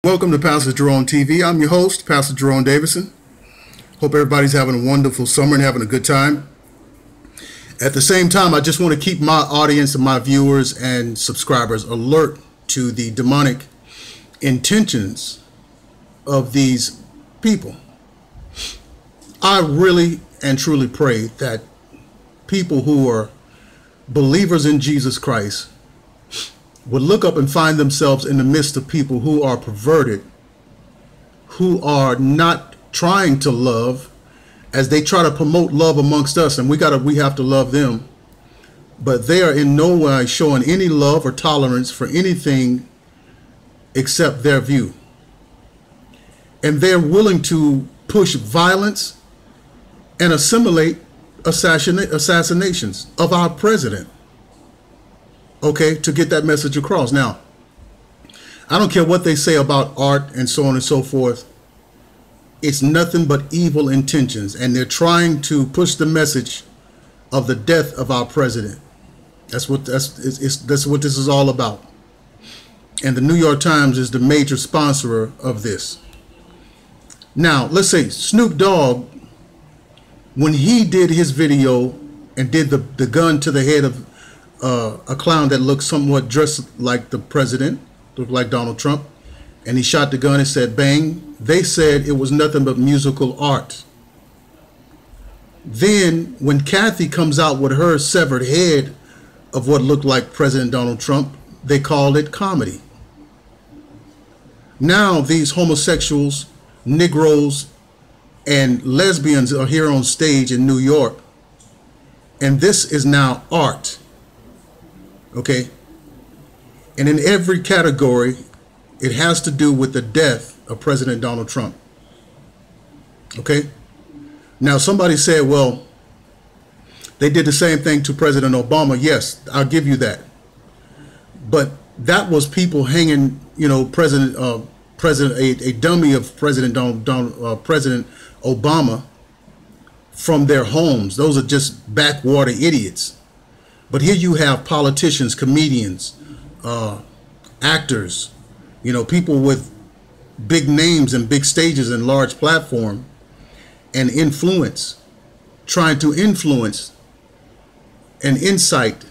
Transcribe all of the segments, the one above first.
Welcome to Pastor Jerome TV. I'm your host, Pastor Jerome Davison. Hope everybody's having a wonderful summer and having a good time. At the same time, I just want to keep my audience and my viewers and subscribers alert to the demonic intentions of these people. I really and truly pray that people who are believers in Jesus Christ would look up and find themselves in the midst of people who are perverted, who are not trying to love, as they try to promote love amongst us, and we have to love them, but they are in no way showing any love or tolerance for anything except their view. And they're willing to push violence and assimilate assassinations of our president. Okay, to get that message across. Now, I don't care what they say about art and so on and so forth. It's nothing but evil intentions, and they're trying to push the message of the death of our president. That's what this is all about. And the New York Times is the major sponsor of this. Now, let's say Snoop Dogg, when he did his video and did the gun to the head of a clown that looked somewhat dressed like the president, looked like Donald Trump, and he shot the gun and said bang, they said it was nothing but musical art. Then when Kathy comes out with her severed head of what looked like President Donald Trump, they called it comedy. Now these homosexuals, Negroes, and lesbians are here on stage in New York, and this is now art. Okay, and in every category, it has to do with the death of President Donald Trump. Okay, now somebody said, well, they did the same thing to President Obama. Yes, I'll give you that. But that was people hanging, you know, a dummy of President Obama from their homes. Those are just backwater idiots. But here you have politicians, comedians, actors, you know, people with big names and big stages and large platform and influence, trying to influence and incite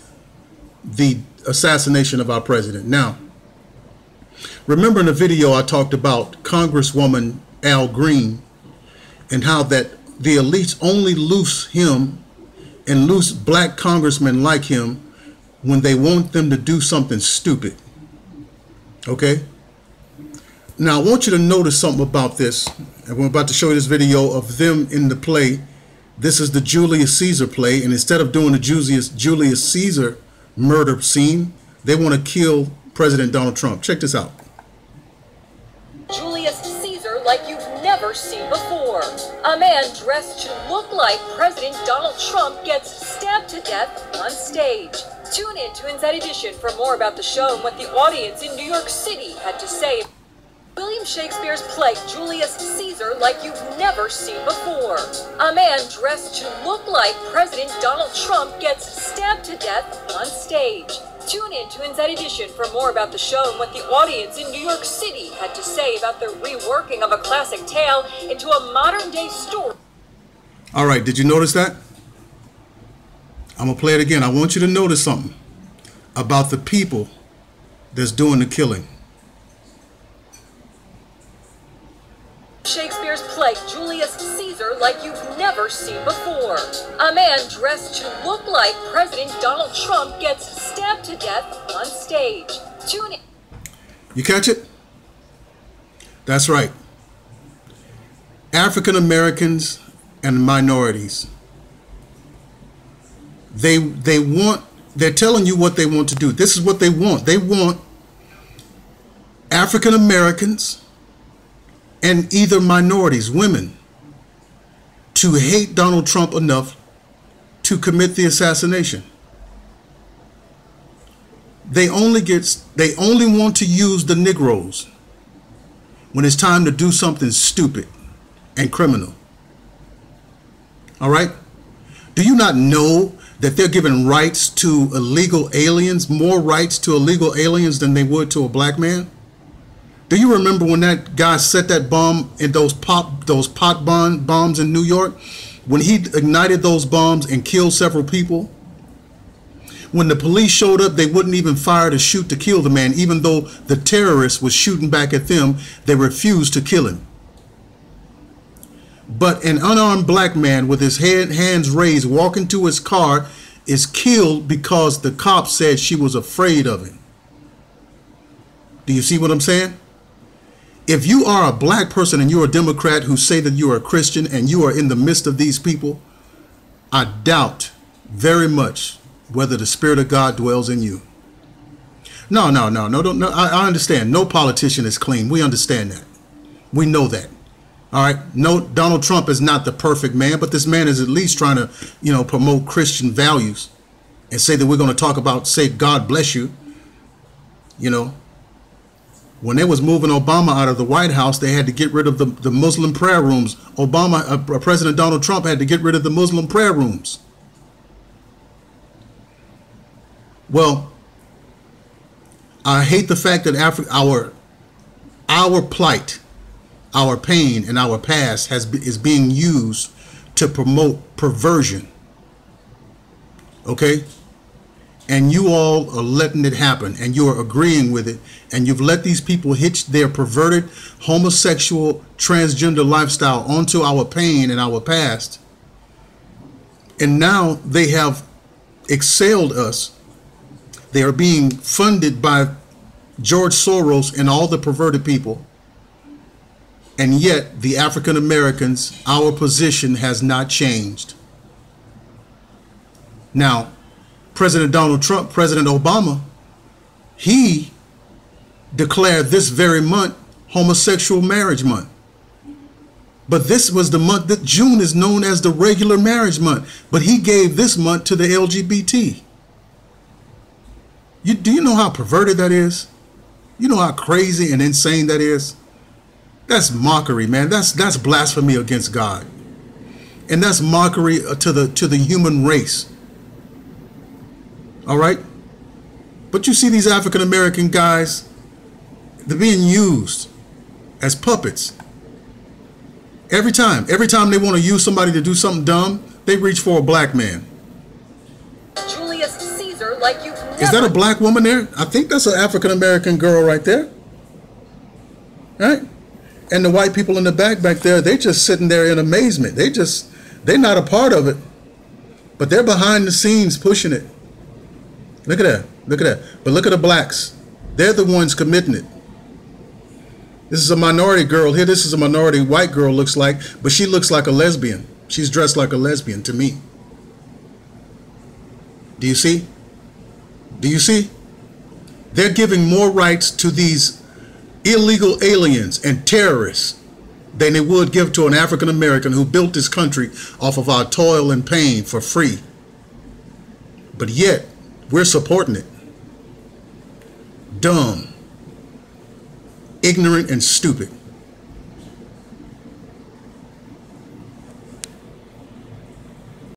the assassination of our president. Now, remember in the video I talked about Congresswoman Al Green and how that the elites only loose him and loose black congressmen like him when they want them to do something stupid. Okay? Now I want you to notice something about this. And we're about to show you this video of them in the play. This is the Julius Caesar play, and instead of doing the Julius Caesar murder scene, they want to kill President Donald Trump. Check this out. Julius Caesar like you've never seen before. A man dressed to look like President Donald Trump gets stabbed to death on stage. Tune in to Inside Edition for more about the show and what the audience in New York City had to say. William Shakespeare's play Julius Caesar like you've never seen before. A man dressed to look like President Donald Trump gets stabbed to death on stage. Tune in to Inside Edition for more about the show and what the audience in New York City had to say about the reworking of a classic tale into a modern-day story. All right, did you notice that? I'm going to play it again. I want you to notice something about the people that's doing the killing. Shakespeare's play Julius Caesar like you've never seen before. A man dressed to look like President Donald Trump gets stabbed to death on stage. Tune in. You catch it? That's right. African Americans and minorities. They're telling you what they want to do. This is what they want. They want African Americans and either minorities, women, to hate Donald Trump enough to commit the assassination. They only want to use the Negroes when it's time to do something stupid and criminal. All right? Do you not know that they're giving rights to illegal aliens, more rights to illegal aliens than they would to a black man? Do you remember when that guy set that bomb in those pot bombs in New York? When he ignited those bombs and killed several people? When the police showed up, they wouldn't even fire to shoot to kill the man. Even though the terrorist was shooting back at them, they refused to kill him. But an unarmed black man with his hands raised walking to his car is killed because the cop said she was afraid of him. Do you see what I'm saying? If you are a black person and you're a Democrat who say that you are a Christian and you are in the midst of these people, I doubt very much whether the Spirit of God dwells in you. No. I understand. No politician is clean. We understand that. We know that. All right. No, Donald Trump is not the perfect man, but this man is at least trying to, promote Christian values and say that we're going to talk about, say, God bless you. When they was moving Obama out of the White House, they had to get rid of the Muslim prayer rooms. President Donald Trump had to get rid of the Muslim prayer rooms. Well, I hate the fact that our plight, our pain, and our past is being used to promote perversion. Okay? And you all are letting it happen, and you are agreeing with it, and you've let these people hitch their perverted, homosexual, transgender lifestyle onto our pain and our past. And now they have excelled us. They are being funded by George Soros and all the perverted people. And yet the African Americans, our position has not changed. Now, President Donald Trump, President Obama, he declared this very month Homosexual Marriage Month. But this was the month that June is known as the regular marriage month. But he gave this month to the LGBT. Do you know how perverted that is? You know how crazy and insane that is? That's mockery, man. That's blasphemy against God. And that's mockery to the human race. All right? But you see these African American guys, they're being used as puppets. Every time they want to use somebody to do something dumb, they reach for a black man. Julius Caesar, like you've never... Is that a black woman there? I think that's an African American girl right there. Right? And the white people in the back there, they just sitting there in amazement. They're not a part of it, but they're behind the scenes pushing it. Look at that. Look at that. But look at the blacks. They're the ones committing it. This is a minority girl here. This is a minority white girl, looks like, but she looks like a lesbian. She's dressed like a lesbian to me. Do you see? Do you see? They're giving more rights to these illegal aliens and terrorists than they would give to an African American who built this country off of our toil and pain for free. But yet, we're supporting it. Dumb, ignorant, and stupid.